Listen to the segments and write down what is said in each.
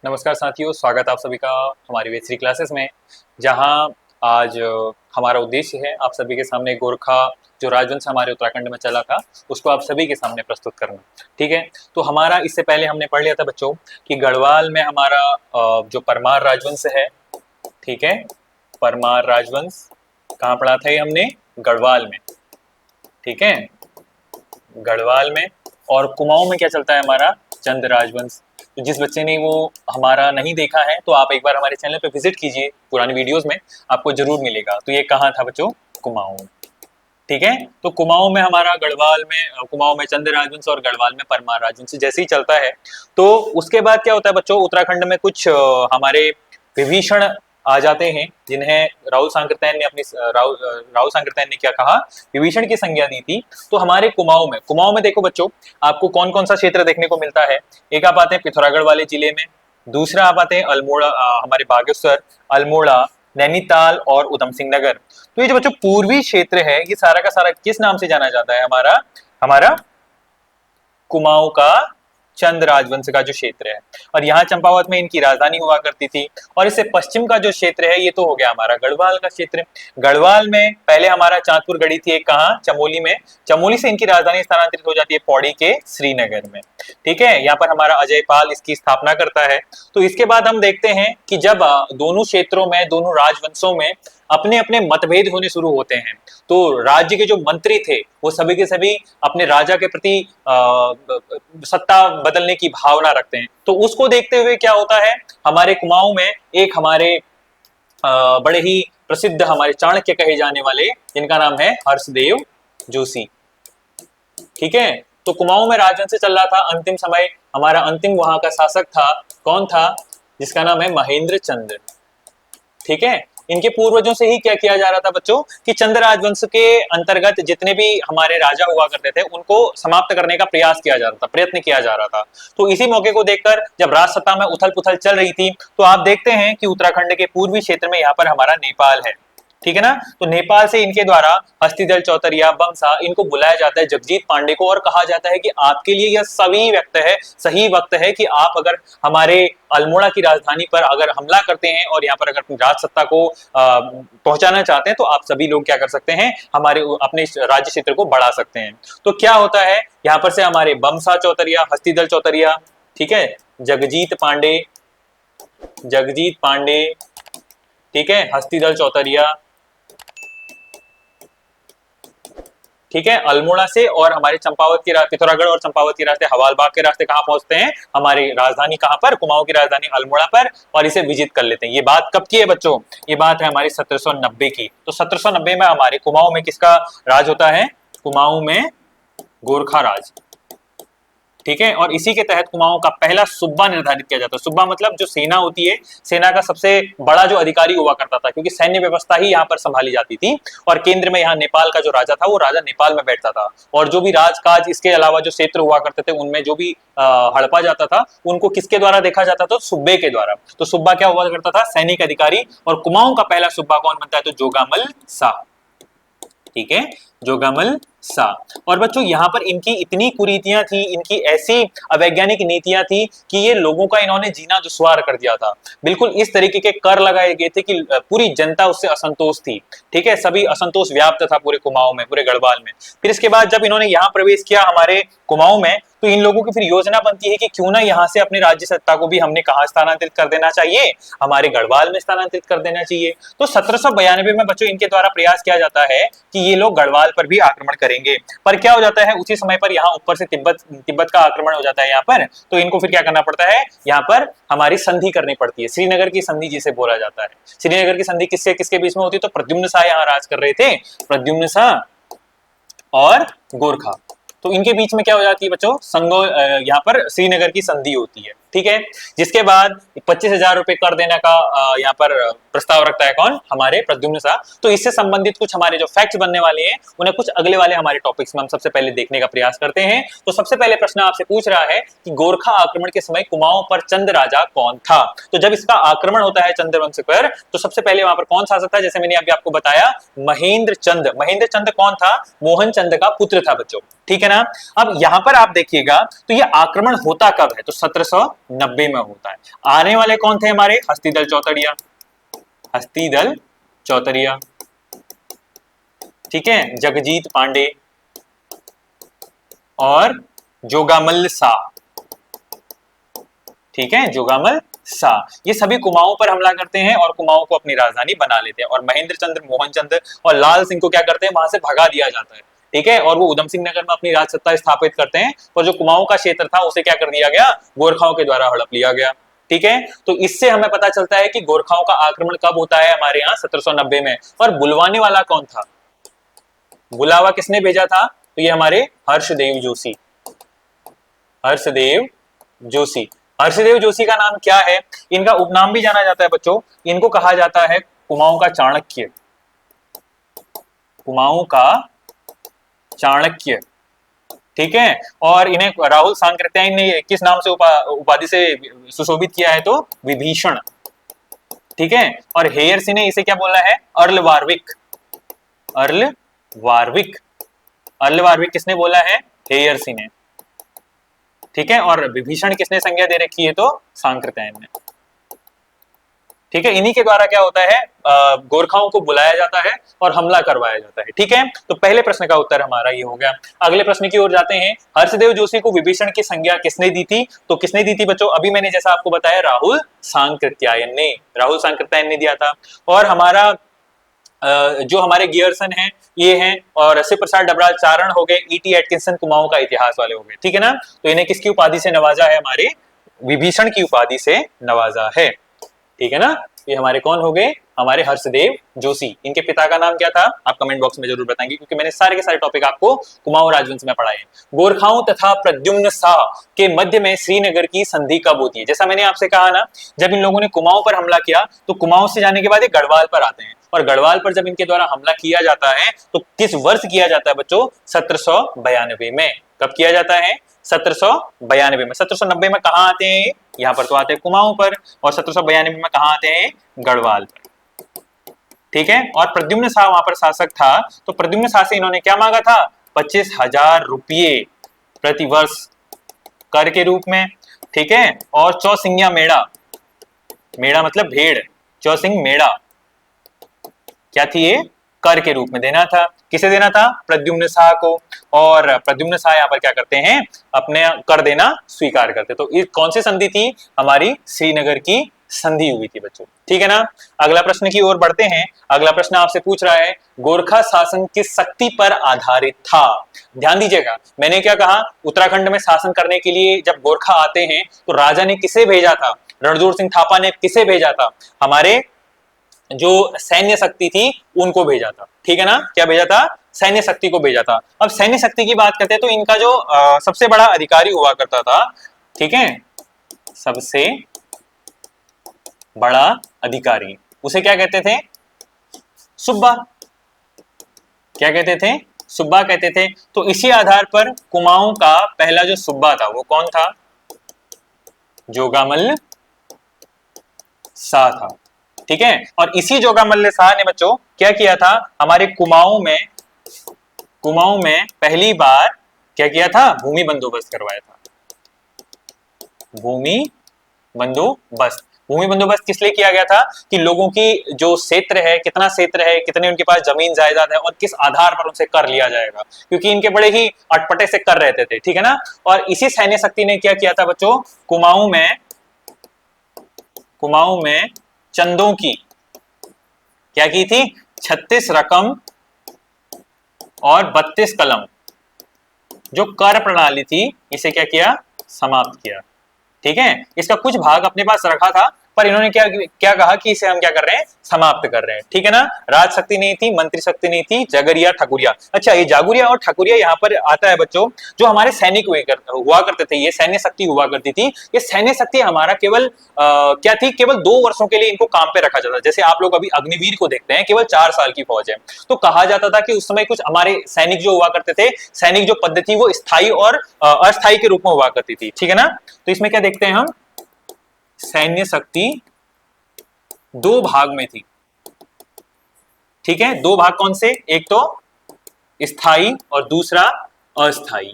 नमस्कार साथियों, स्वागत आप सभी का हमारी वेब क्लासेस में। जहां आज हमारा उद्देश्य है आप सभी के सामने गोरखा जो राजवंश हमारे उत्तराखंड में चला था उसको आप सभी के सामने प्रस्तुत करना। ठीक है, तो हमारा इससे पहले हमने पढ़ लिया था बच्चों कि गढ़वाल में हमारा जो परमार राजवंश है, ठीक है, परमार राजवंश कहाँ पढ़ा था ये हमने? गढ़वाल में। ठीक है, गढ़वाल में। और कुमाऊं में क्या चलता है हमारा? चंद राजवंश। तो जिस बच्चे ने वो हमारा नहीं देखा है तो आप एक बार हमारे चैनल पे विजिट कीजिए, पुरानी वीडियोस में आपको जरूर मिलेगा। तो ये कहाँ था बच्चों? कुमाऊं। ठीक है, तो कुमाऊं में हमारा, गढ़वाल में कुमाऊं में चंद राजवंश और गढ़वाल में परमार राजवंश जैसे ही चलता है। तो उसके बाद क्या होता है बच्चों? उत्तराखंड में कुछ हमारे विभीषण आ जाते हैं, जिन्हें राहुल सांकृत्यायन ने राहुल सांकृत्यायन ने क्या कहा? विभीषण की संज्ञा दी थी। तो हमारे कुमाऊं में देखो बच्चों, आपको कौन कौन सा क्षेत्र देखने को मिलता है। एक आप आते हैं पिथौरागढ़ वाले जिले में, दूसरा आप आते हैं अल्मोड़ा, हमारे बागेश्वर, अल्मोड़ा, नैनीताल और उधम सिंह नगर। तो ये जो बच्चों पूर्वी क्षेत्र है, ये सारा का सारा किस नाम से जाना जाता है? हमारा हमारा कुमाऊं का चंद राजवंश का जो क्षेत्र है। और यहाँ चंपावत में इनकी राजधानी हुआ करती थी। और इससे पश्चिम का जो क्षेत्र है ये तो हो गया हमारा गढ़वाल का क्षेत्र। गढ़वाल में पहले हमारा चांदपुर गढ़ी थी, एक कहाँ? चमोली में। चमोली से इनकी राजधानी स्थानांतरित हो जाती है पौड़ी के श्रीनगर में। ठीक है, यहाँ पर हमारा अजयपाल इसकी स्थापना करता है। तो इसके बाद हम देखते हैं कि जब दोनों क्षेत्रों में, दोनों राजवंशों में अपने अपने मतभेद होने शुरू होते हैं, तो राज्य के जो मंत्री थे वो सभी के सभी अपने राजा के प्रति सत्ता बदलने की भावना रखते हैं। तो उसको देखते हुए क्या होता है, हमारे कुमाऊं में एक हमारे बड़े ही प्रसिद्ध हमारे चाणक्य कहे जाने वाले, जिनका नाम है हर्षदेव जोशी। ठीक है, तो कुमाऊं में राजवंश चल रहा था। अंतिम समय हमारा अंतिम वहां का शासक था, कौन था? जिसका नाम है महेंद्र चंद्र। ठीक है, इनके पूर्वजों से ही क्या किया जा रहा था बच्चों कि चंद राजवंश के अंतर्गत जितने भी हमारे राजा हुआ करते थे उनको समाप्त करने का प्रयास किया जा रहा था, प्रयत्न किया जा रहा था। तो इसी मौके को देखकर जब राज सत्ता में उथल पुथल चल रही थी, तो आप देखते हैं कि उत्तराखंड के पूर्वी क्षेत्र में यहाँ पर हमारा नेपाल है। ठीक है ना, तो नेपाल से इनके द्वारा हस्तिदल, चौतरिया, बमसा, इनको बुलाया जाता है जगजीत पांडे को, और कहा जाता है कि आपके लिए यह सही वक्त है कि आप अगर हमारे अल्मोड़ा की राजधानी पर अगर हमला करते हैं और यहाँ पर अगर अपनी राज सत्ता को पहुंचाना चाहते हैं, तो आप सभी लोग क्या कर सकते हैं? हमारे अपने राज्य क्षेत्र को बढ़ा सकते हैं। तो क्या होता है, यहाँ पर से हमारे बमसा चौतरिया, हस्तिदल चौतरिया, ठीक है, जगजीत पांडे, ठीक है, हस्तिदल चौतरिया, ठीक है, अल्मोड़ा से, और हमारे चंपावत की पिथौरागढ़ और चंपावत के रास्ते, हवालबाग के रास्ते कहां पहुंचते हैं? हमारी राजधानी कहां पर? कुमाऊं की राजधानी अल्मोड़ा पर, और इसे विजिट कर लेते हैं। ये बात कब की है बच्चों? ये बात है हमारी 1790 की। तो 1790 में हमारे कुमाऊं में किसका राज होता है? कुमाऊं में गोरखा राज। ठीक है, और इसी के तहत कुमाऊं का पहला सूबा निर्धारित किया जाता है। सूबा मतलब जो सेना होती है, सेना का सबसे बड़ा जो अधिकारी हुआ करता था, क्योंकि सैन्य व्यवस्था ही यहाँ पर संभाली जाती थी। और केंद्र में यहाँ नेपाल का जो राजा था वो राजा नेपाल में बैठता था, और जो भी राजकाज इसके अलावा जो क्षेत्र हुआ करते थे उनमें जो भी हड़पा जाता था उनको किसके द्वारा देखा जाता था? सूबे के द्वारा। तो सूबा क्या हुआ करता था? सैनिक अधिकारी। और कुमाऊं का पहला सूबा कौन बनता है? तो जोगामल शाह। ठीक है, जोगामल शाह। और बच्चों यहाँ पर इनकी इतनी कुरीतियां थी, इनकी ऐसी अवैज्ञानिक नीतियां थी कि ये लोगों का इन्होंने जीना दुश्वार कर दिया था। बिल्कुल इस तरीके के कर लगाए गए थे कि पूरी जनता उससे असंतोष थी। ठीक है, सभी असंतोष व्याप्त था पूरे कुमाऊं में, पूरे गढ़वाल में। फिर इसके बाद जब इन्होंने यहाँ प्रवेश किया हमारे कुमाऊं में, तो इन लोगों की फिर योजना बनती है कि क्यों ना यहाँ से अपनी राज्य सत्ता को भी हमने कहाँ स्थानांतरित कर देना चाहिए? हमारे गढ़वाल में स्थानांतरित कर देना चाहिए। तो 1792 में बच्चों इनके द्वारा प्रयास किया जाता है कि ये लोग गढ़वाल पर भी आक्रमण करेंगे। पर क्या हो जाता है, उसी समय पर यहाँ ऊपर से तिब्बत का आक्रमण हो जाता है यहाँ पर। तो इनको फिर क्या करना पड़ता है? यहाँ पर हमारी संधि करनी पड़ती है, श्रीनगर की संधि जिसे बोला जाता है। श्रीनगर की संधि किससे किसके बीच में होती है? तो प्रद्युम्न शाह यहाँ राज कर रहे थे, प्रद्युम्न शाह और गोरखा। तो इनके बीच में क्या हो जाती है बच्चों? यहाँ पर श्रीनगर की संधि होती है। ठीक है, जिसके बाद 25,000 रुपए कर देने का यहाँ पर प्रस्ताव रखता है कौन? हमारे प्रद्युम्न शाह। तो इससे संबंधित कुछ हमारे जो फैक्ट्स बनने वाले हैं उन्हें कुछ अगले वाले हमारे टॉपिक्स में हम सबसे पहले देखने का प्रयास करते हैं। तो सबसे पहले प्रश्न आपसे पूछ रहा है कि गोरखा आक्रमण के समय कुमाऊं पर चंद राजा कौन था? तो जब इसका आक्रमण होता है चंद्रवंश पर, तो सबसे पहले वहां पर कौन शासक था? जैसे मैंने अभी आपको बताया, महेंद्र चंद। महेंद्र चंद कौन था? मोहन चंद का पुत्र था बच्चों। ठीक है ना। अब यहां पर आप देखिएगा तो ये आक्रमण होता कब है, तो 1790 में होता है। आने वाले कौन थे हमारे, हस्तिदल चौतड़िया, हस्तिदल चौतरिया, ठीक है, जगजीत पांडे और जोगामल शाह, ठीक है, जोगामल शाह, ये सभी कुमाऊं पर हमला करते हैं और कुमाऊं को अपनी राजधानी बना लेते हैं। और महेंद्र चंद्र, मोहन चंद्र और लाल सिंह को क्या करते हैं, वहां से भगा दिया जाता है, ठीक है, और वो उधम सिंह नगर में अपनी राज सत्ता स्थापित करते हैं। और जो कुमाऊं का क्षेत्र था उसे क्या कर दिया गया, गोरखाओं के द्वारा हड़प लिया गया, ठीक है। तो इससे हमें पता चलता है कि गोरखाओं का आक्रमण कब होता है हमारे यहाँ 1790 में। और बुलवाने वाला कौन था, बुलावा किसने भेजा था, तो ये हमारे हर्षदेव जोशी, हर्षदेव जोशी। हर्षदेव जोशी का नाम क्या है, इनका उपनाम भी जाना जाता है बच्चों, इनको कहा जाता है कुमाऊं का चाणक्य, कुमाऊं का चाणक्य, ठीक है। और इन्हें राहुल सांकृत्यायन ने किस नाम से उपाधि से सुशोभित किया है, तो विभीषण, ठीक है। और हेयर सिंह ने इसे क्या बोला है, earl Warwick, earl Warwick, earl Warwick किसने बोला है, हेयर सिंह ने, ठीक है। और विभीषण किसने संज्ञा दे रखी है, तो सांकृत्यायन ने, ठीक है। इन्हीं के द्वारा क्या होता है, गोरखाओं को बुलाया जाता है और हमला करवाया जाता है, ठीक है। तो पहले प्रश्न का उत्तर हमारा ये हो गया। अगले प्रश्न की ओर जाते हैं, हर्षदेव जोशी को विभीषण की संज्ञा किसने दी थी, तो किसने दी थी बच्चों, अभी मैंने जैसा आपको बताया राहुल सांकृत्यायन ने, राहुल सांकृत्यायन ने दिया था। और हमारा जो हमारे गियर्सन हैं ये हैं, और शिव प्रसाद डबराल चारण हो गए, ईटी एटकिंसन कुमाऊं का इतिहास वाले हो गए, ठीक है ना। तो इन्हें किसकी उपाधि से नवाजा है, हमारे विभीषण की उपाधि से नवाजा है, ठीक है ना। ये हमारे कौन हो गए, हमारे हर्षदेव जोशी। इनके पिता का नाम क्या था, आप कमेंट बॉक्स में जरूर बताएंगे, क्योंकि मैंने सारे के सारे टॉपिक आपको कुमाऊं राजवंश में पढ़ाए हैं। गोरखाओं तथा प्रद्युम्न शाह के मध्य में श्रीनगर की संधि कब होती है, जैसा मैंने आपसे कहा ना, जब इन लोगों ने कुमाऊं पर हमला किया तो कुमाऊं से जाने के बाद ये गढ़वाल पर आते हैं, और गढ़वाल पर जब इनके द्वारा हमला किया जाता है तो किस वर्ष किया जाता है बच्चों, 1792 में। कब किया जाता है, 1792 में। 1790 में कहाँ आते हैं, यहाँ पर तो आते हैं कुमाऊं पर, और 1792 में कहाँ आते हैं, गढ़वाल पर, ठीक है। और प्रद्युम्न शाह वहां पर शासक था, तो प्रद्युम्न शाह से इन्होंने क्या मांगा था, 25,000 रुपये प्रतिवर्ष कर के रूप में, ठीक है। और चौसिंगिया मेड़ा, मेड़ा मतलब भेड़, चौसिंग मेड़ा क्या थी, ये कर के रूप में देना था। किसे देना था, प्रद्युम्न शाह को। और प्रद्युम्न शाह यहाँ पर क्या करते हैं, अपने कर देना स्वीकार करते। तो ये कौन सी संधि थी, हमारी श्रीनगर की संधि हुई थी बच्चों, ठीक है ना। अगला प्रश्न की ओर बढ़ते हैं। अगला प्रश्न आपसे पूछ रहा है, गोरखा शासन किस शक्ति पर आधारित था। ध्यान दीजिएगा, मैंने क्या कहा, उत्तराखंड में शासन करने के लिए जब गोरखा आते हैं तो राजा ने किसे भेजा था, रणजोर सिंह थापा ने किसे भेजा था, हमारे जो सैन्य शक्ति थी उनको भेजा था, ठीक है ना। क्या भेजा था, सैन्य शक्ति को भेजा था। अब सैन्य शक्ति की बात करते हैं तो इनका जो सबसे बड़ा अधिकारी हुआ करता था, ठीक है, सबसे बड़ा अधिकारी, उसे क्या कहते थे, सुब्बा, क्या कहते थे, सुब्बा कहते थे। तो इसी आधार पर कुमाऊं का पहला जो सुब्बा था वो कौन था, जोगामल्ल शाह था, ठीक है। और इसी जोगामल्ल शाह ने बच्चों क्या किया था, हमारे कुमाऊं में पहली बार क्या किया था, भूमि बंदोबस्त करवाया था, भूमि बंदोबस्त। भूमि बंदोबस्त किस लिए किया गया था, कि लोगों की जो क्षेत्र है, कितना क्षेत्र है, कितने उनके पास जमीन जायदाद है, और किस आधार पर उनसे कर लिया जाएगा, क्योंकि इनके बड़े ही अटपटे से कर रहते थे, ठीक है ना। और इसी सैन्य शक्ति ने क्या किया था बच्चों, कुमाऊं में चंदों की क्या की थी, 36 रकम और 32 कलम जो कर प्रणाली थी, इसे क्या किया, समाप्त किया, ठीक है। इसका कुछ भाग अपने पास रखा था, पर इन्होंने क्या क्या कहा कि इसे हम क्या कर रहे हैं, समाप्त कर रहे हैं, ठीक है ना। राज शक्ति नहीं थी, मंत्री शक्ति नहीं थी, जगरिया ठकुरिया। अच्छा, ये जागुरिया और ठकुरिया यहाँ पर आता है बच्चों, जो हमारे सैनिक हुआ करते थे, ये सैन्य शक्ति हुआ करती थी। ये सैन्य शक्ति हमारा केवल क्या थी, केवल 2 वर्षों के लिए इनको काम पे रखा जाता। जैसे आप लोग अभी अग्निवीर को देखते हैं, केवल 4 साल की फौज है, तो कहा जाता था कि उस समय कुछ हमारे सैनिक जो हुआ करते थे, सैनिक जो पद्धति वो स्थायी और अस्थायी के रूप में हुआ करती थी, ठीक है ना। तो इसमें क्या देखते हैं हम, सैन्य शक्ति 2 भाग में थी, ठीक है। 2 भाग कौन से, एक तो स्थायी और दूसरा अस्थाई।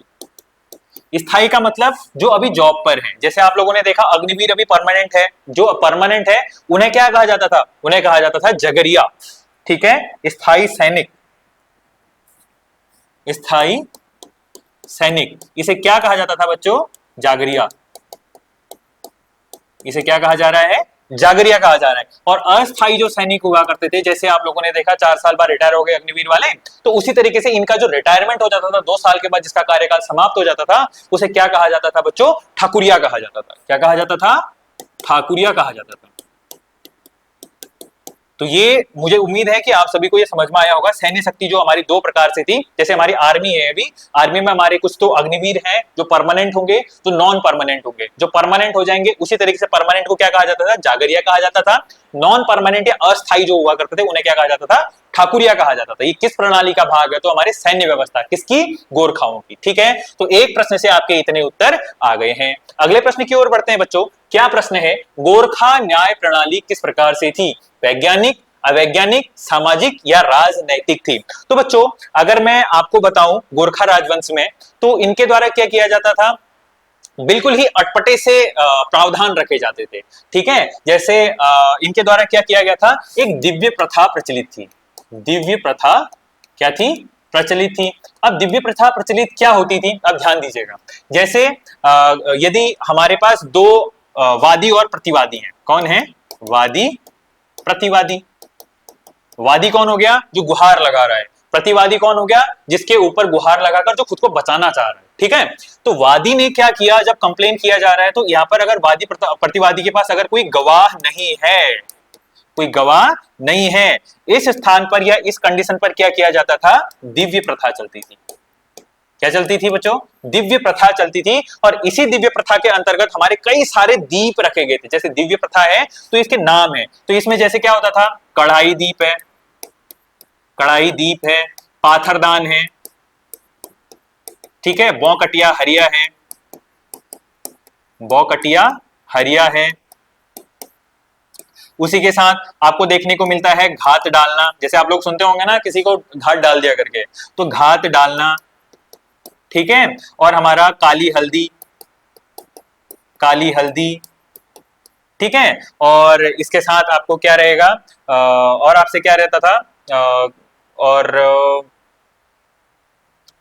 स्थायी का मतलब जो अभी जॉब पर है, जैसे आप लोगों ने देखा अग्निवीर अभी परमानेंट है, जो परमानेंट है उन्हें क्या कहा जाता था, उन्हें कहा जाता था जगरिया। ठीक है, स्थायी सैनिक, स्थायी सैनिक, इसे क्या कहा जाता था बच्चों, जागरिया। इसे क्या कहा जा रहा है, जागरिया कहा जा रहा है। और अस्थायी जो सैनिक हुआ करते थे, जैसे आप लोगों ने देखा 4 साल बाद रिटायर हो गए अग्निवीर वाले, तो उसी तरीके से इनका जो रिटायरमेंट हो जाता था 2 साल के बाद, जिसका कार्यकाल समाप्त हो जाता था, उसे क्या कहा जाता था बच्चों, ठाकुरिया कहा जाता था। क्या कहा जाता था, ठाकुरिया कहा जाता था। तो ये मुझे उम्मीद है कि आप सभी को ये समझ में आया होगा। सैन्य शक्ति जो हमारी 2 प्रकार से थी, जैसे हमारी आर्मी है, अभी आर्मी में हमारे कुछ तो अग्निवीर हैं जो परमानेंट होंगे, जो नॉन परमानेंट होंगे। जो परमानेंट हो जाएंगे उसी तरीके से परमानेंट को क्या कहा जाता था, जागरिया कहा जाता था। नॉन परमानेंट या अस्थायी जो हुआ करते थे उन्हें क्या कहा जाता था, ठाकुरिया कहा जाता था। ये किस प्रणाली का भाग है, तो हमारे सैन्य व्यवस्था, किसकी, गोरखाओं की। ठीक है, तो एक प्रश्न से आपके इतने उत्तर आ गए हैं। अगले प्रश्न की ओर बढ़ते हैं बच्चों। क्या प्रश्न है, गोरखा न्याय प्रणाली किस प्रकार से थी, वैज्ञानिक, अवैज्ञानिक, सामाजिक या राजनैतिक थी। तो बच्चों अगर मैं आपको बताऊं, गोरखा राजवंश में तो इनके द्वारा क्या किया जाता था, बिल्कुल ही अटपटे से प्रावधान रखे जाते थे। ठीक है, जैसे इनके द्वारा क्या किया गया था, एक दिव्य प्रथा प्रचलित थी। दिव्य प्रथा क्या थी, प्रचलित थी। अब दिव्य प्रथा प्रचलित क्या होती थी, अब ध्यान दीजिएगा। जैसे यदि हमारे पास 2 वादी और प्रतिवादी हैं, कौन है, वादी, प्रतिवादी। वादी कौन हो गया, जो गुहार लगा रहा है। प्रतिवादी कौन हो गया, जिसके ऊपर गुहार लगाकर जो खुद को बचाना चाह रहा है। ठीक है, तो वादी ने क्या किया, जब कंप्लेन किया जा रहा है तो यहाँ पर अगर वादी प्रतिवादी के पास अगर कोई गवाह नहीं है, कोई गवाह नहीं है, इस स्थान पर या इस कंडीशन पर क्या किया जाता था, दिव्य प्रथा चलती थी। क्या चलती थी बच्चों, दिव्य प्रथा चलती थी। और इसी दिव्य प्रथा के अंतर्गत हमारे कई सारे दीप रखे गए थे। जैसे दिव्य प्रथा है तो इसके नाम है, तो इसमें जैसे क्या होता था, कढ़ाई दीप है, कढ़ाई दीप है, पाथरदान है, ठीक है, बौकटिया हरिया है, बौकटिया हरिया है। उसी के साथ आपको देखने को मिलता है घात डालना। जैसे आप लोग सुनते होंगे ना, किसी को घात डाल दिया करके, तो घात डालना। ठीक है, और हमारा काली हल्दी, काली हल्दी। ठीक है, और इसके साथ आपको क्या रहेगा, और आपसे क्या रहता था, और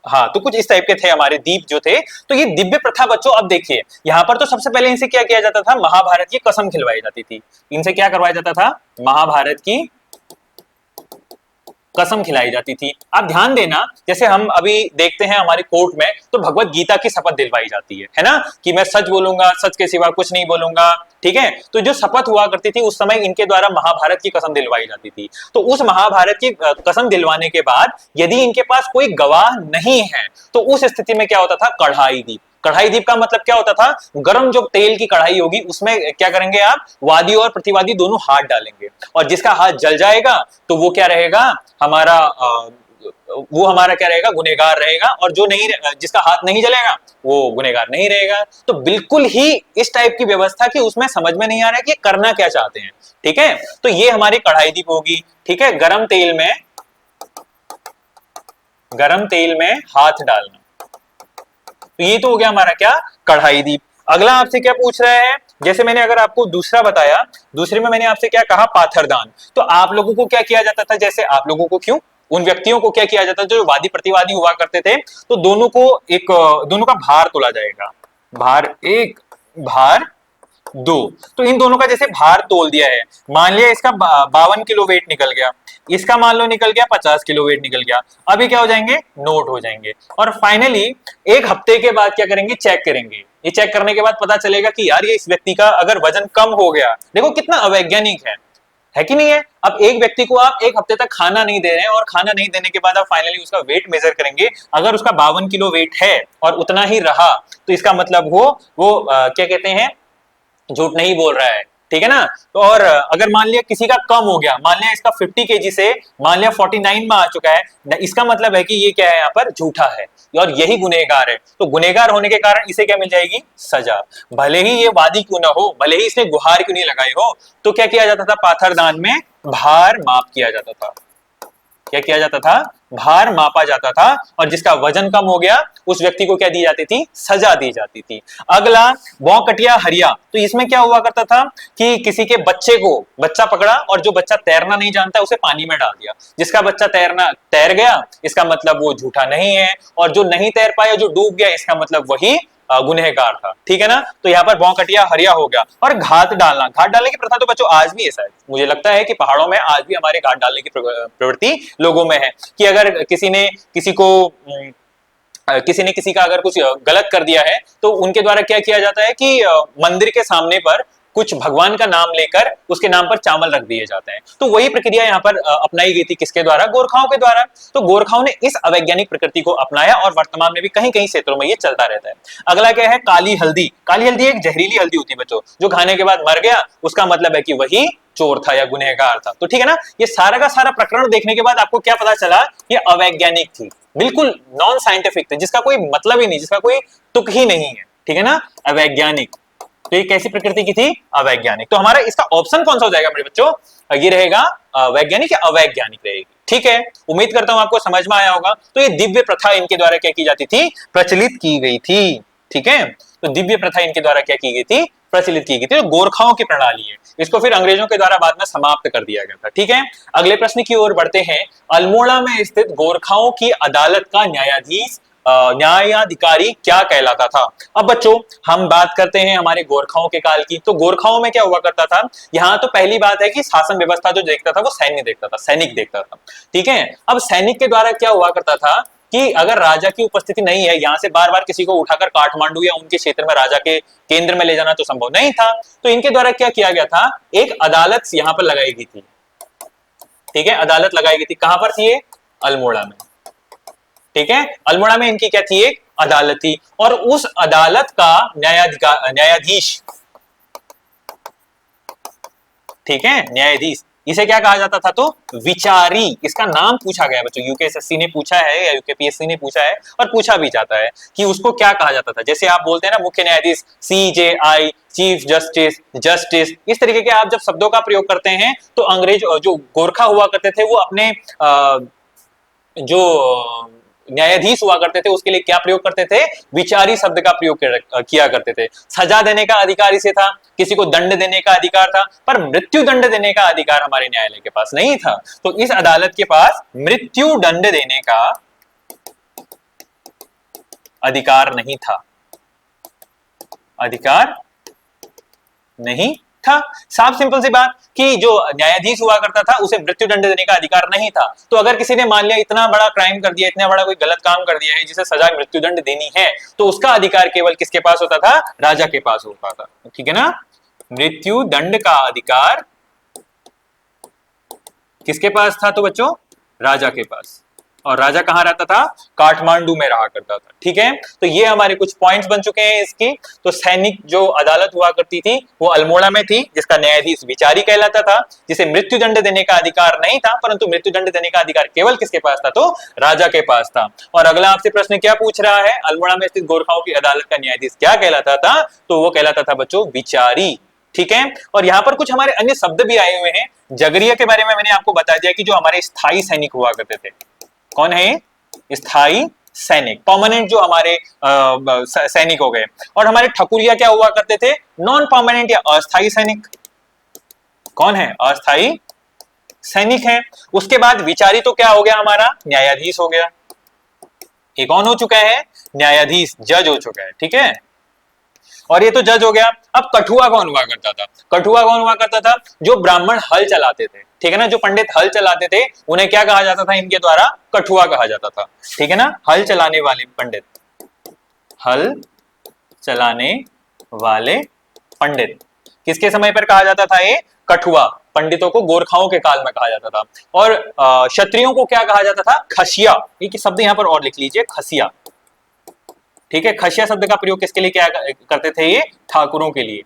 हाँ, तो कुछ इस टाइप के थे हमारे दीप जो थे। तो ये दिव्य प्रथा बच्चों, अब देखिए यहाँ पर तो सबसे पहले इनसे क्या किया जाता था, महाभारत की कसम खिलवाई जाती थी। इनसे क्या करवाया जाता था, महाभारत की कसम खिलाई जाती थी। आप ध्यान देना, जैसे हम अभी देखते हैं हमारे कोर्ट में तो भगवत गीता की शपथ दिलवाई जाती है ना, कि मैं सच बोलूंगा, सच के सिवा कुछ नहीं बोलूंगा। ठीक है, तो जो शपथ हुआ करती थी उस समय इनके द्वारा महाभारत की कसम दिलवाई जाती थी। तो उस महाभारत की कसम दिलवाने के बाद यदि इनके पास कोई गवाह नहीं है, तो उस स्थिति में क्या होता था, कढ़ाई दीप। कढ़ाई दीप का मतलब क्या होता था, गर्म जो तेल की कढ़ाई होगी उसमें क्या करेंगे आप, वादी और प्रतिवादी दोनों हाथ डालेंगे, और जिसका हाथ जल जाएगा तो वो क्या रहेगा, हमारा वो हमारा क्या रहेगा, गुनहगार रहेगा। और जो नहीं, जिसका हाथ नहीं जलेगा वो गुनहगार नहीं रहेगा। तो बिल्कुल ही इस टाइप की व्यवस्था की उसमें समझ में नहीं आ रहा है कि करना क्या चाहते हैं। ठीक है, तो ये हमारी कढ़ाई दीप होगी। ठीक है, गरम तेल में, गरम तेल में हाथ डालना। तो ये तो हो गया हमारा क्या, कढ़ाई दीप। अगला आपसे क्या पूछ रहा है, जैसे मैंने अगर आपको दूसरा बताया, दूसरे में मैंने आपसे क्या कहा, पाथरदान। तो आप लोगों को क्या किया जाता था, जैसे आप लोगों को क्यों, उन व्यक्तियों को क्या किया जाता था जो वादी प्रतिवादी हुआ करते थे, तो दोनों को एक, दोनों का भार तोला जाएगा, भार 1, भार 2। तो इन दोनों का जैसे भार तोल दिया है, मान लिया इसका 52 किलो वेट निकल गया, इसका मान लो निकल गया 50 किलो वेट निकल गया। अभी क्या हो जाएंगे, नोट हो जाएंगे। और फाइनली एक हफ्ते के बाद क्या करेंगे, चेक करेंगे। ये चेक करने के बाद पता चलेगा कि यार ये इस व्यक्ति का अगर वजन कम हो गया, देखो कितना अवैज्ञानिक है कि नहीं है। अब एक व्यक्ति को आप एक हफ्ते तक खाना नहीं दे रहे हैं, और खाना नहीं देने के बाद आप फाइनली उसका वेट मेजर करेंगे, अगर उसका 52 किलो वेट है और उतना ही रहा, तो इसका मतलब वो क्या कहते हैं, झूठ नहीं बोल रहा है। ठीक है ना। तो और अगर मान लिया किसी का कम हो गया, मान लिया इसका 50 केजी से मान लिया 49 में आ चुका है, इसका मतलब है कि ये क्या है, यहाँ पर झूठा है और यही गुनहगार है। तो गुनहगार होने के कारण इसे क्या मिल जाएगी, सजा। भले ही ये वादी क्यों ना हो, भले ही इसने गुहार क्यों नहीं लगाई हो, तो क्या किया जाता था, पाथरदान में भार माप किया जाता था। क्या किया जाता था? भार मापा जाता था, और जिसका वजन कम हो गया उस व्यक्ति को क्या दी जाती थी? सजा दी जाती थी। अगला बौकटिया हरिया, तो इसमें क्या हुआ करता था कि किसी के बच्चे को, बच्चा पकड़ा और जो बच्चा तैरना नहीं जानता उसे पानी में डाल दिया। जिसका बच्चा तैर गया, इसका मतलब वो झूठा नहीं है, और जो नहीं तैर पाया, जो डूब गया, इसका मतलब वही गुनहगार था। ठीक है ना? तो यहाँ पर बौकटिया हरिया हो गया। और घात डालना, घात डालने की प्रथा तो बच्चों आज भी है, शायद मुझे लगता है कि पहाड़ों में आज भी हमारे घात डालने की प्रवृत्ति लोगों में है, कि अगर किसी ने किसी का अगर कुछ गलत कर दिया है तो उनके द्वारा क्या किया जाता है कि मंदिर के सामने पर कुछ भगवान का नाम लेकर उसके नाम पर चावल रख दिए जाते हैं। तो वही प्रक्रिया यहाँ पर अपनाई गई थी, किसके द्वारा? गोरखाओं के द्वारा। तो गोरखाओं ने इस अवैज्ञानिक प्रकृति को अपनाया और वर्तमान में भी कहीं कहीं क्षेत्रों में ये चलता रहता है। अगला क्या है? काली हल्दी। काली हल्दी एक जहरीली हल्दी होती है बच्चों, जो खाने के बाद मर गया उसका मतलब है कि वही चोर था या गुनहगार था। तो ठीक है ना? ये सारा का सारा प्रकरण देखने के बाद आपको क्या पता चला? ये अवैज्ञानिक थी, बिल्कुल नॉन साइंटिफिक थे, जिसका कोई मतलब ही नहीं, जिसका कोई तुक ही नहीं है। ठीक है ना? अवैज्ञानिक। तो ये कैसी प्रकृति की थी? अवैज्ञानिक। तो हमारा इसका ऑप्शन कौन सा हो जाएगा मेरे बच्चों? ये रहेगा वैज्ञानिक या अवैज्ञानिक रहेगी। ठीक है, उम्मीद करता हूं आपको समझ में आया होगा। तो ये दिव्य प्रथा इनके द्वारा क्या की जाती थी? प्रचलित की गई थी। ठीक है, तो दिव्य प्रथा इनके द्वारा क्या की गई थी? प्रचलित की गई थी। तो गोरखाओं की प्रणाली है, इसको फिर अंग्रेजों के द्वारा बाद में समाप्त कर दिया गया था। ठीक है, अगले प्रश्न की ओर बढ़ते हैं। अल्मोड़ा में स्थित गोरखाओं की अदालत का न्यायाधीश न्यायाधिकारी क्या कहलाता था? अब बच्चों हम बात करते हैं हमारे गोरखाओं के काल की। तो गोरखाओं में क्या हुआ करता था? यहाँ तो पहली बात है कि शासन व्यवस्था जो देखता था वो सैन्य देखता था, सैनिक देखता था। ठीक है, अब सैनिक के द्वारा क्या हुआ करता था कि अगर राजा की उपस्थिति नहीं है, यहाँ से बार बार किसी को उठाकर काठमांडू या उनके क्षेत्र में राजा के केंद्र में ले जाना तो संभव नहीं था। तो इनके द्वारा क्या किया गया था? एक अदालत यहाँ पर लगाई गई थी। ठीक है, अदालत लगाई गई थी। कहां पर थी ये? अल्मोड़ा में। ठीक है, अल्मोड़ा में इनकी क्या थी? एक अदालत थी, और उस अदालत का न्यायाधीश, ठीक है, न्यायाधीश, इसे क्या कहा जाता था? तो विचारी। इसका नाम पूछा गया बच्चों, यूकेएसएससी ने पूछा है या यूकेपीएससी ने पूछा है, और पूछा भी जाता है कि उसको क्या कहा जाता था। जैसे आप बोलते हैं ना मुख्य न्यायाधीश, सीजेआई, चीफ जस्टिस, जस्टिस, इस तरीके के आप जब शब्दों का प्रयोग करते हैं तो अंग्रेज जो गोरखा हुआ करते थे वो अपने जो न्यायाधीश हुआ करते थे उसके लिए क्या प्रयोग करते थे? विचारी शब्द का प्रयोग किया करते थे। सजा देने का अधिकार इसे था, किसी को दंड देने का अधिकार था, पर मृत्यु दंड देने का अधिकार हमारे न्यायालय के पास नहीं था। तो इस अदालत के पास मृत्यु दंड देने का अधिकार नहीं था, अधिकार नहीं था। साफ सिंपल सी बात कि जो न्यायाधीश हुआ करता था उसे मृत्यु दंड देने का अधिकार नहीं था। तो अगर किसी ने मान लिया इतना बड़ा क्राइम कर दिया, इतना बड़ा कोई गलत काम कर दिया है जिसे सजा मृत्यु दंड देनी है, तो उसका अधिकार केवल किसके पास होता था? राजा के पास होता था। ठीक है ना? मृत्यु दंड का अधिकार किसके पास था? तो बच्चों राजा के पास। और राजा कहां रहता था? काठमांडू में रहा करता था। ठीक है, तो ये हमारे कुछ पॉइंट्स बन चुके हैं इसकी। तो सैनिक जो अदालत हुआ करती थी वो अल्मोड़ा में थी, जिसका न्यायाधीश विचारी कहलाता था, जिसे मृत्यु दंड देने का अधिकार नहीं था, परंतु मृत्यु दंड देने का अधिकार केवल किसके पास था? तो राजा के पास था। और अगला आपसे प्रश्न क्या पूछ रहा है? अल्मोड़ा में स्थित गोरखाओं की अदालत का न्यायाधीश क्या कहलाता था? तो वो कहलाता था बच्चों विचारी। ठीक है, और यहां पर कुछ हमारे अन्य शब्द भी आए हुए हैं। जगरिया के बारे में मैंने आपको बता दिया कि जो हमारे स्थायी सैनिक हुआ करते थे। कौन है? स्थायी सैनिक, परमानेंट जो हमारे सैनिक हो गए। और हमारे ठकुरिया क्या हुआ करते थे? नॉन परमानेंट या अस्थायी सैनिक। कौन है? अस्थायी सैनिक है। उसके बाद विचारी तो क्या हो गया? हमारा न्यायाधीश हो गया। ये कौन हो चुका है? न्यायाधीश, जज हो चुका है। ठीक है, और ये तो जज हो गया। अब कठुआ कौन हुआ करता था? कठुआ कौन हुआ करता था? जो ब्राह्मण हल चलाते थे। ठीक है ना, जो पंडित हल चलाते थे उन्हें क्या कहा जाता था इनके द्वारा? कठुआ कहा जाता था। ठीक है ना, हल चलाने वाले पंडित, हल चलाने वाले पंडित किसके समय पर कहा जाता था? ये कठुआ। पंडितों को गोरखाओं के काल में कहा जाता था। और क्षत्रियों को क्या कहा जाता था? खसिया। ये शब्द यहां पर और लिख लीजिए, खसिया। ठीक है, खसिया शब्द का प्रयोग किसके लिए क्या करते थे? ये ठाकुरों के लिए।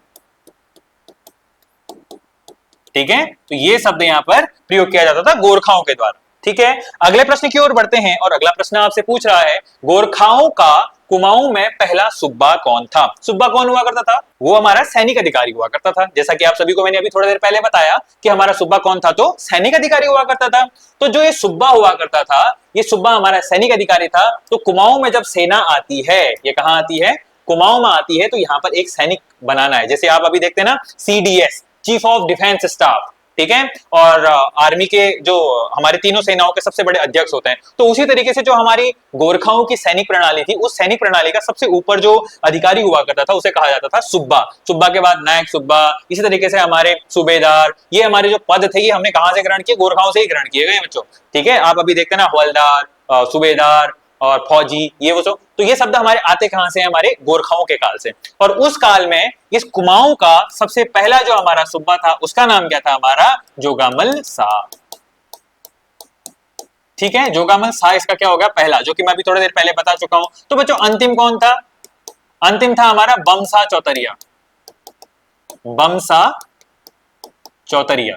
ठीक है, तो ये शब्द यहां पर प्रयोग किया जाता था गोरखाओं के द्वारा। ठीक है, अगले प्रश्न की ओर बढ़ते हैं और अगला प्रश्न आपसे पूछ रहा है गोरखाओं का कुमाऊं में पहला सुब्बा कौन था? सुब्बा कौन हुआ करता था? वो हमारा सैनिक अधिकारी हुआ करता था। जैसा कि आप सभी को मैंने अभी थोड़ी देर पहले बताया कि हमारा सुब्बा कौन था, तो सैनिक अधिकारी हुआ करता था। तो जो ये सुब्बा हुआ करता था, ये सुब्बा हमारा सैनिक अधिकारी था। तो कुमाऊं में जब सेना आती है, ये कहां आती है? कुमाऊं में आती है। तो यहां पर एक सैनिक बनाना है। जैसे आप अभी देखते हैं ना, CDS, chief of defence staff, ठीक है, और आर्मी के जो हमारे तीनों सेनाओं के सबसे बड़े अध्यक्ष होते हैं। तो उसी तरीके से जो हमारी गोरखाओं की सैनिक प्रणाली थी, उस सैनिक प्रणाली का सबसे ऊपर जो अधिकारी हुआ करता था, उसे कहा जाता था सुब्बा। सुब्बा के बाद नायक सुब्बा, इसी तरीके से हमारे सूबेदार, ये हमारे जो पद थे, ये हमने कहां से ग्रहण किए? गोरखाओं से ही ग्रहण किए गए बच्चों, ठीक है। आप अभी देखते हैं ना, हवलदार, सूबेदार और फौजी, ये वो तो ये शब्द हमारे आते कहां से? हमारे गोरखाओं के काल से। और उस काल में इस कुमाऊं का सबसे पहला जो हमारा सुब्बा था, उसका नाम क्या था? हमारा जोगामल शाह, ठीक है। जोगामल शाह इसका क्या होगा? पहला, जो कि मैं अभी थोड़ी देर पहले बता चुका हूं। तो बच्चों अंतिम कौन था? अंतिम था हमारा बमसा चौतरिया, बमसा चौतरिया,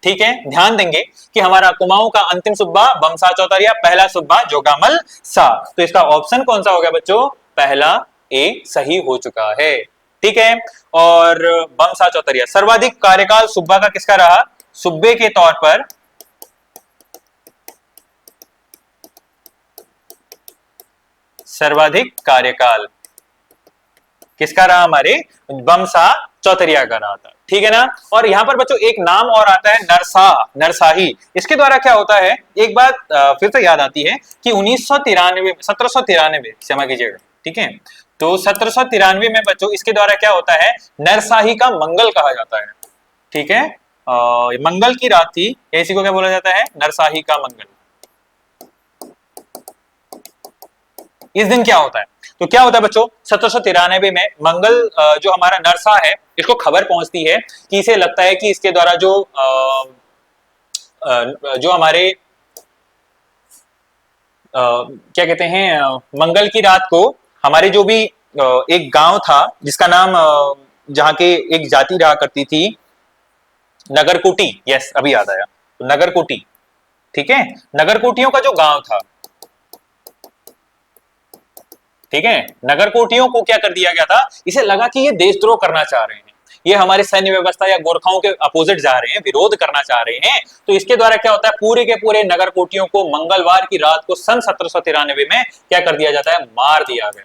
ठीक है। ध्यान देंगे कि हमारा कुमाऊं का अंतिम सुब्बा बमसा चौतरिया, पहला सुब्बा जोगामल शाह। तो इसका ऑप्शन कौन सा हो गया बच्चों? पहला ए सही हो चुका है, ठीक है। और बमसा चौतरिया, सर्वाधिक कार्यकाल सुब्बा का किसका रहा? सुब्बे के तौर पर सर्वाधिक कार्यकाल किसका रहा? हमारे बमसा चौतरिया का रहा था, ठीक है ना। और यहां पर बच्चों एक नाम और आता है, नरसाह, नरसाही। इसके द्वारा क्या होता है? एक बात फिर से याद आती है कि 1993, 1793, क्षमा कीजिएगा, ठीक है। तो 1793 में बच्चों इसके द्वारा क्या होता है? नरसाही का मंगल कहा जाता है, ठीक है। मंगल की रात थी, इसी को क्या बोला जाता है? नरसाही का मंगल। इस दिन क्या होता है? तो क्या होता है बच्चों, 1793 में मंगल जो हमारा नरसा है, इसको खबर पहुंचती है कि इसे लगता है कि इसके द्वारा जो हमारे क्या कहते हैं, मंगल की रात को हमारे जो भी एक गांव था जिसका नाम जहाँ के एक जाति रहा करती थी, नगरकोटी, यस अभी याद आया, तो नगरकोटी, ठीक है। नगरकोटियों का जो गांव था, ठीक है, नगरकोटियों को क्या कर दिया गया था? इसे लगा कि ये देशद्रोह करना चाह रहे हैं, ये हमारी सैन्य व्यवस्था या गोरखाओं के अपोजिट जा रहे हैं, विरोध करना चाह रहे हैं। तो इसके द्वारा क्या होता है? पूरे के पूरे नगरकोटियों को मंगलवार की रात को सन 1793 में क्या कर दिया जाता है? मार दिया गया,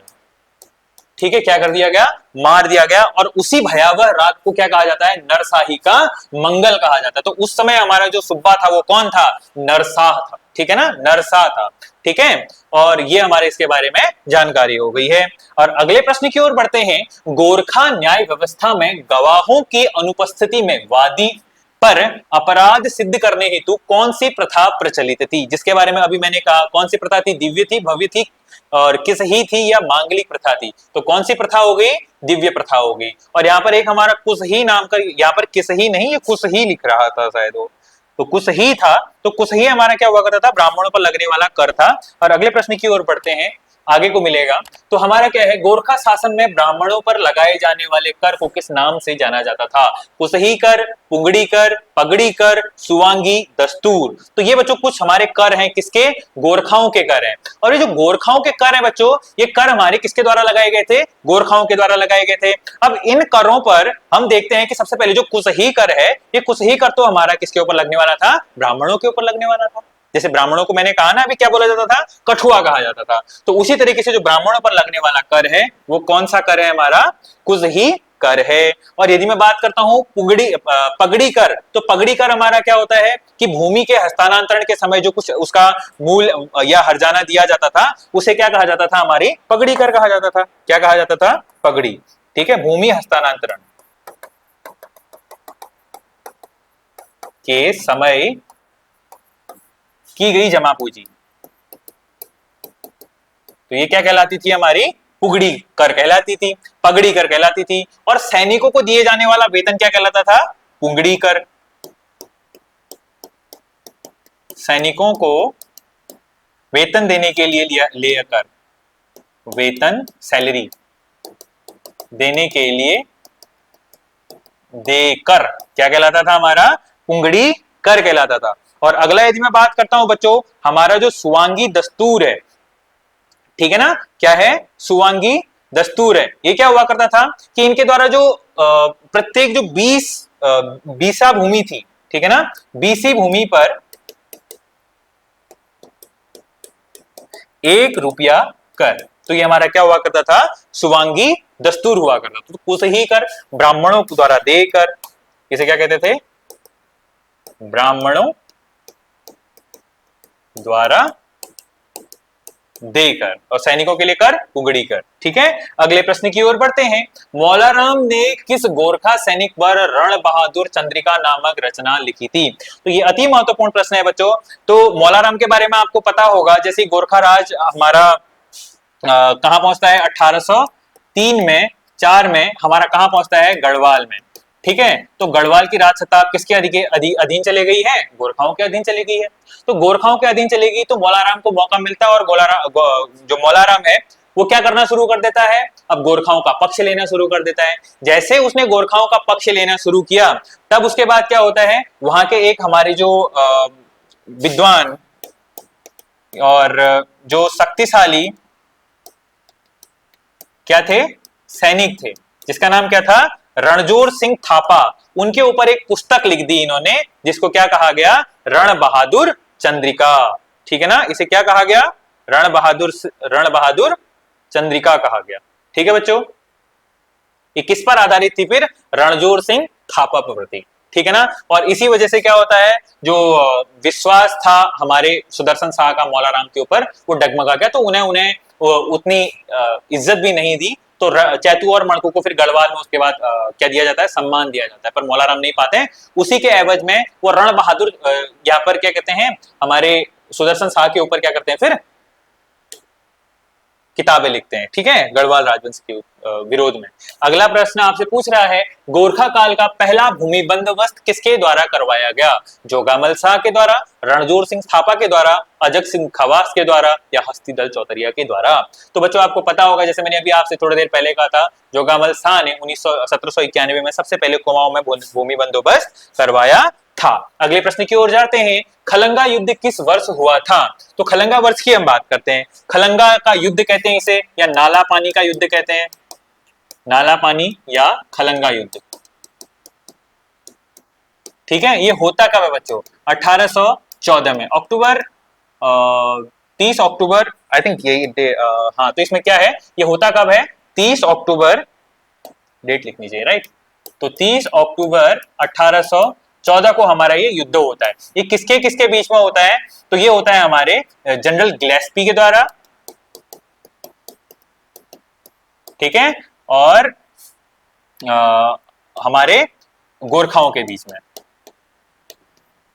ठीक है। क्या कर दिया गया? मार दिया गया। और उसी भयावह रात को क्या कहा जाता है? नरसाही का मंगल कहा जाता है। तो उस समय हमारा जो सुब्बा था वो कौन था? नरसाह था, ठीक है ना, नरसाह था, ठीक है। और ये हमारे इसके बारे में जानकारी हो गई है। और अगले प्रश्न की ओर बढ़ते हैं। गोरखा न्याय व्यवस्था में गवाहों की अनुपस्थिति में वादी पर अपराध सिद्ध करने हेतु कौन सी प्रथा प्रचलित थी? जिसके बारे में अभी मैंने कहा, कौन सी प्रथा थी? दिव्य थी, भव्य थी, और किस ही थी, या मांगलिक प्रथा थी? तो कौन सी प्रथा हो गई? दिव्य प्रथा हो गई। और यहाँ पर एक हमारा कुछ ही नाम का, यहाँ पर किस ही नहीं, ये कुछ ही लिख रहा था शायद वो, तो कुछ ही था। तो कुछ ही हमारा क्या हुआ करता था? ब्राह्मणों पर लगने वाला कर था। और अगले प्रश्न की ओर बढ़ते हैं, आगे को मिलेगा। तो हमारा क्या है? गोरखा शासन में ब्राह्मणों पर लगाए जाने वाले कर को किस नाम से जाना जाता था? कुसही कर, पुंगड़ी कर, पगड़ी कर, सुवांगी, दस्तूर। तो ये बच्चों कुछ हमारे कर हैं, किसके? गोरखाओं के कर हैं। और ये जो गोरखाओं के कर हैं बच्चों, ये कर हमारे किसके द्वारा लगाए गए थे? गोरखाओं के द्वारा लगाए गए थे। अब इन करों पर हम देखते हैं कि सबसे पहले जो कुसही कर है, ये कुसही कर तो हमारा किसके ऊपर लगने वाला था? ब्राह्मणों के ऊपर लगने वाला था। जैसे ब्राह्मणों को मैंने कहा ना अभी, क्या बोला जाता था? कठुआ कहा जाता था। तो उसी तरीके से जो ब्राह्मणों पर लगने वाला कर है, वो कौन सा कर है? हमारा कुसही कर है। और यदि मैं बात करता हूं पगड़ी कर, तो पगड़ी कर हमारा क्या होता है कि भूमि के हस्तांतरण के समय जो कुछ उसका मूल या हर्जाना दिया जाता था, उसे क्या कहा जाता था? हमारी पगड़ी कर कहा जाता था। क्या कहा जाता था? पगड़ी, ठीक है। भूमि हस्तांतरण के समय की गई जमा पूंजी, तो ये क्या कहलाती थी? हमारी पुगड़ी कर कहलाती थी, पगड़ी कर कहलाती थी। और सैनिकों को दिए जाने वाला वेतन क्या कहलाता था? पुंगड़ी कर। सैनिकों को वेतन देने के लिए लिया कर, वेतन सैलरी देने के लिए देकर क्या कहलाता था? हमारा पुंगड़ी कर कहलाता था। और अगला यदि मैं बात करता हूं बच्चों, हमारा जो सुवांगी दस्तूर है, ठीक है ना, क्या है, सुवांगी दस्तूर है। ये क्या हुआ करता था कि इनके द्वारा जो प्रत्येक जो 20 भूमि थी, ठीक है ना, 20 भूमि पर 1 रुपया कर, तो ये हमारा क्या हुआ करता था, सुवांगी दस्तूर हुआ करता था। तो कुछ ही कर ब्राह्मणों द्वारा देकर, इसे क्या कहते थे, ब्राह्मणों द्वारा देकर, और सैनिकों के लिए कर उगड़ी कर। ठीक है, अगले प्रश्न की ओर बढ़ते हैं। मौलाराम ने किस गोरखा सैनिक पर रण बहादुर चंद्रिका नामक रचना लिखी थी? तो ये अति महत्वपूर्ण प्रश्न है बच्चों। तो मौलाराम के बारे में आपको पता होगा, जैसे गोरखा राज हमारा कहां पहुंचता है, 1803 में 4 में हमारा कहां पहुंचता है, गढ़वाल में। ठीक है, तो गढ़वाल की राज सत्ता किसके अधीन चले गई है, गोरखाओं के अधीन चली गई है। तो गोरखाओं के अधीन चली गई तो मौलाराम को मौका मिलता है, और जो मौलाराम है वो क्या करना शुरू कर देता है, अब गोरखाओं का पक्ष लेना शुरू कर देता है। जैसे उसने गोरखाओं का पक्ष लेना शुरू किया, तब उसके बाद क्या होता है, वहां के एक हमारे जो विद्वान और जो शक्तिशाली क्या थे, सैनिक थे, जिसका नाम क्या था, रणजोर सिंह थापा, उनके ऊपर एक पुस्तक लिख दी इन्होंने, जिसको क्या कहा गया, रण बहादुर चंद्रिका। ठीक है ना, इसे क्या कहा गया, रण बहादुर चंद्रिका कहा गया। ठीक है बच्चों, ये किस पर आधारित थी फिर, रणजोर सिंह थापा पर थी। ठीक है ना, और इसी वजह से क्या होता है, जो विश्वास था हमारे सुदर्शन शाह का मौलाराम के ऊपर, वो डगमगा गया। तो उन्हें उतनी इज्जत भी नहीं दी। तो चैतू और मणकू को फिर गढ़वाल में उसके बाद क्या दिया जाता है, सम्मान दिया जाता है, पर मौलाराम नहीं पाते हैं। उसी के एवज में वो रण बहादुर यहाँ पर क्या कहते हैं, हमारे सुदर्शन शाह के ऊपर क्या करते हैं, फिर किताबें लिखते हैं। ठीक है, गढ़वाल राजवंश के विरोध में। अगला प्रश्न आपसे पूछ रहा है, गोरखा काल का पहला भूमि बंदोबस्त किसके द्वारा करवाया गया? जोगामल शाह के द्वारा, रणजोर सिंह थापा के द्वारा, अजग सिंह खवास के द्वारा, या हस्तीदल चौतरिया के द्वारा? तो बच्चों आपको पता होगा, जैसे मैंने अभी आपसे थोड़ी देर पहले कहा था, जोगामल शाह ने 1791 में सबसे पहले कुमाऊं में भूमि बंदोबस्त करवाया था। अगले प्रश्न की ओर जाते हैं, खलंगा युद्ध किस वर्ष हुआ था? तो खलंगा वर्ष की हम बात करते हैं। खलंगा का युद्ध कहते हैं इसे, या नाला पानी का युद्ध कहते हैं, नाला पानी या खलंगा युद्ध। ठीक है, ये होता कब है बच्चों, 1814 में, अक्टूबर 30 अक्टूबर, आई थिंक यही हाँ, तो इसमें क्या है, ये होता कब है, 30 अक्टूबर, डेट लिखनी चाहिए, राइट। तो 30 अक्टूबर 1814 को हमारा ये युद्ध होता है। ये किसके किसके बीच में होता है? तो ये होता है हमारे जनरल गिलेस्पी के द्वारा, ठीक है, और हमारे गोरखाओं के बीच में।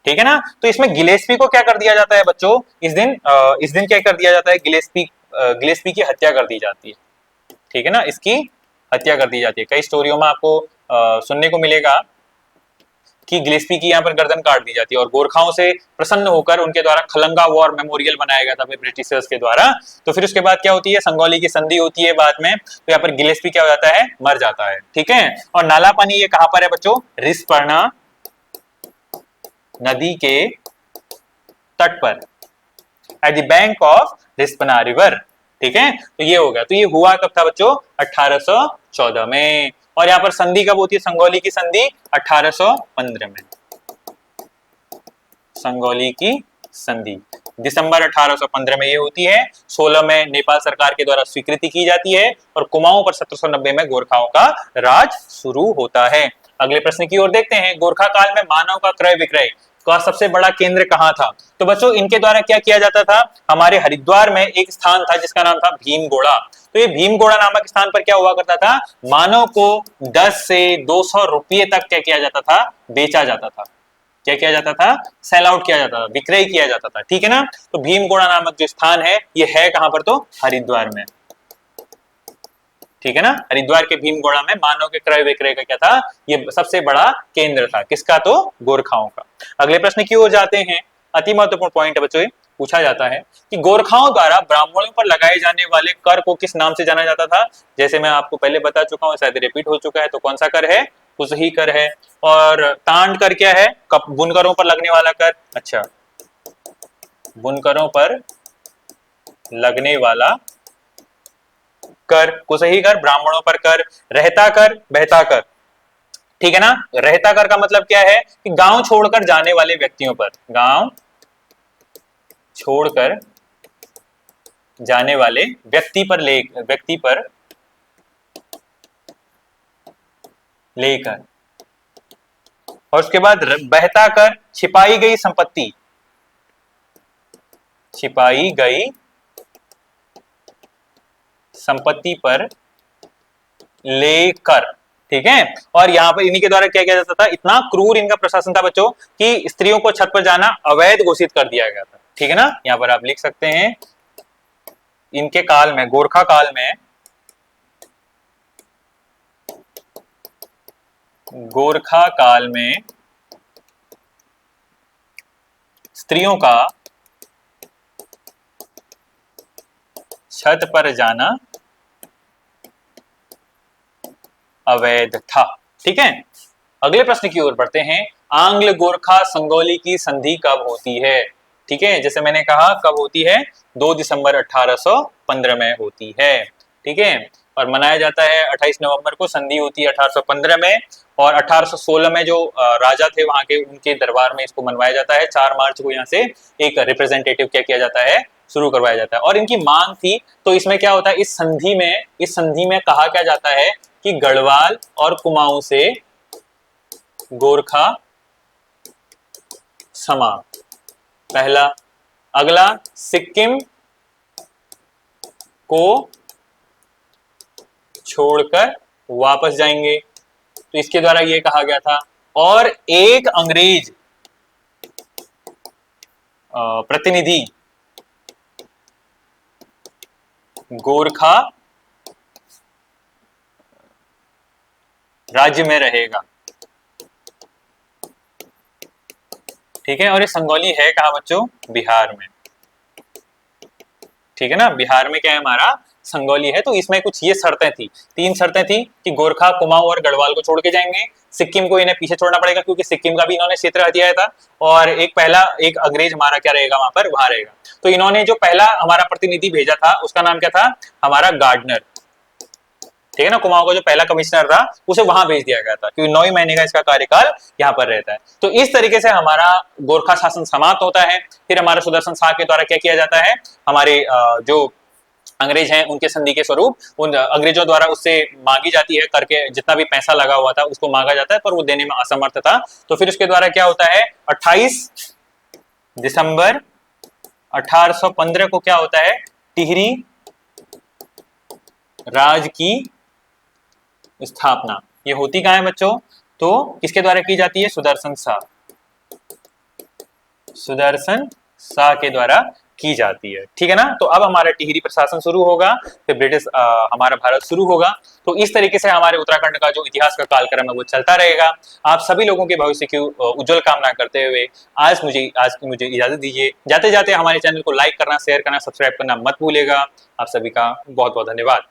ठीक है ना, तो इसमें गिलेस्पी को क्या कर दिया जाता है बच्चों, इस दिन क्या कर दिया जाता है, गिलेस्पी की हत्या कर दी जाती है। ठीक है ना, इसकी हत्या कर दी जाती है। कई स्टोरियों में आपको सुनने को मिलेगा कि गिलेस्पी की यहाँ पर गर्दन काट दी जाती है, और गोरखाओं से प्रसन्न होकर उनके द्वारा खलंगा वॉर मेमोरियल बनाया गया था फिर ब्रिटिशर्स के द्वारा। तो फिर उसके बाद क्या होती है, संगौली की संधि होती है बाद में, तो यहाँ पर गिलेस्पी क्या हो जाता है, मर जाता है। ठीक है, और नाला पानी ये कहां पर है बच्चों, रिस्पना नदी के तट पर, at the bank of Rispana river. ठीक है, तो ये हो गया। तो ये हुआ कब था बच्चों, 1814 में। और यहाँ पर संधि कब होती है, संगौली की संधि 1815 में। संगौली की संधि दिसंबर 1815 में ये होती है। 16 में नेपाल सरकार के द्वारा स्वीकृति की जाती है, और कुमाऊं पर 1790 में गोरखाओं का राज शुरू होता है। अगले प्रश्न की ओर देखते हैं, गोरखा काल में मानव का क्रय विक्रय का सबसे बड़ा केंद्र कहां था? तो बच्चों इनके द्वारा क्या किया जाता था, हमारे हरिद्वार में एक स्थान था जिसका नाम था भीमगोड़ा। तो ये भीमगोड़ा नामक स्थान पर क्या हुआ करता था, मानव को 10 से 200 रुपये तक क्या किया जाता था, बेचा जाता था। क्या किया जाता था, सेल आउट किया जाता था, विक्रय किया जाता था। ठीक है ना, तो भीमगोड़ा नामक जो स्थान है ये है कहां पर, तो हरिद्वार में। ठीक है ना, हरिद्वार के भीमगोड़ा में मानव के क्रय विक्रय का क्या था, ये सबसे बड़ा केंद्र था, किसका, तो गोरखाओं का। अगले प्रश्न की ओर जाते हैं, अति महत्वपूर्ण पॉइंट है बच्चों, पूछा जाता है कि गोरखाओं द्वारा ब्राह्मणों पर लगाए जाने वाले कर को किस नाम से जाना जाता था? जैसे मैं आपको पहले बता चुका हूं, शायद रिपीट हो चुका है, तो कौन सा कर है, कुसही कर है। और तांड कर क्या है, बुनकरों पर लगने वाला कर। अच्छा, बुनकरों पर लगने वाला कर, कुसही कर, ब्राह्मणों पर कर, रहता कर, बहता कर, ठीक है ना। रहता कर का मतलब क्या है कि गांव छोड़कर जाने वाले व्यक्तियों पर, गांव छोड़कर जाने वाले व्यक्ति पर लेकर। और उसके बाद बहता कर, छिपाई गई संपत्ति, छिपाई गई संपत्ति पर लेकर, ठीक है। और यहां पर इन्हीं के द्वारा क्या किया जाता था, इतना क्रूर इनका प्रशासन था बच्चों कि स्त्रियों को छत पर जाना अवैध घोषित कर दिया गया था, ठीक है ना। यहां पर आप लिख सकते हैं इनके काल में, गोरखा काल में, गोरखा काल में स्त्रियों का छत पर जाना अवैध था, ठीक है। अगले प्रश्न की ओर बढ़ते हैं। आंग्ल गोरखा संगोली की संधि कब होती है, ठीक है। जैसे मैंने कहा कब होती है, 2 दिसंबर 1815 में होती है, ठीक है। और मनाया जाता है 28 नवंबर को, संधि होती है 1815 में। और 1816 में जो राजा थे वहां के, उनके दरबार में इसको मनवाया जाता है। 4 मार्च को यहाँ से एक रिप्रेजेंटेटिव क्या किया जाता है, शुरू करवाया जाता है। और इनकी मांग थी, तो इसमें क्या होता है, इस संधि में कहा क्या जाता है कि गढ़वाल और कुमाऊं से गोरखा समा, पहला। अगला, सिक्किम को छोड़कर वापस जाएंगे, तो इसके द्वारा यह कहा गया था। और एक अंग्रेज प्रतिनिधि गोरखा राज्य में रहेगा, ठीक है। और ये संगोली है कहां बच्चों, बिहार में, ठीक है ना। बिहार में क्या है हमारा, संगोली है। तो इसमें कुछ ये शर्तें थी, 3 शर्तें थी कि गोरखा, कुमाऊं और गढ़वाल को छोड़ के जाएंगे, सिक्किम को इन्हें पीछे छोड़ना पड़ेगा क्योंकि सिक्किम का भी इन्होंने क्षेत्र हथियाया था, और एक अंग्रेज हमारा क्या रहेगा वहां पर, वहां रहेगा। तो इन्होंने जो पहला हमारा प्रतिनिधि भेजा था उसका नाम क्या था, हमारा गार्डनर, ठीक है ना। कुमाऊं का जो पहला कमिश्नर था उसे वहां भेज दिया गया था क्योंकि 9 महीने का इसका कार्यकाल यहाँ पर रहता है। तो इस तरीके से हमारा गोरखा शासन समाप्त होता है। फिर हमारा सुदर्शन शाह के द्वारा क्या किया जाता है, हमारे जो अंग्रेज हैं उनके संधि के स्वरूप उन अंग्रेजों द्वारा उससे मांगी जाती है, करके जितना भी पैसा लगा हुआ था उसको मांगा जाता है, पर वो देने में असमर्थ था। तो फिर उसके द्वारा क्या होता है, 28 दिसंबर 1815 को क्या होता है, टिहरी राज की स्थापना। ये होती कहां है बच्चों, तो किसके द्वारा की जाती है, सुदर्शन शाह के द्वारा की जाती है, ठीक है ना। तो अब हमारा टिहरी प्रशासन शुरू होगा, फिर ब्रिटिश हमारा भारत शुरू होगा। तो इस तरीके से हमारे उत्तराखंड का जो इतिहास का कालक्रम है वो चलता रहेगा। आप सभी लोगों के भविष्य की उज्जवल कामना करते हुए आज मुझे इजाजत दीजिए। जाते जाते हमारे चैनल को लाइक करना, शेयर करना, सब्सक्राइब करना मत भूलिएगा। आप सभी का बहुत बहुत धन्यवाद।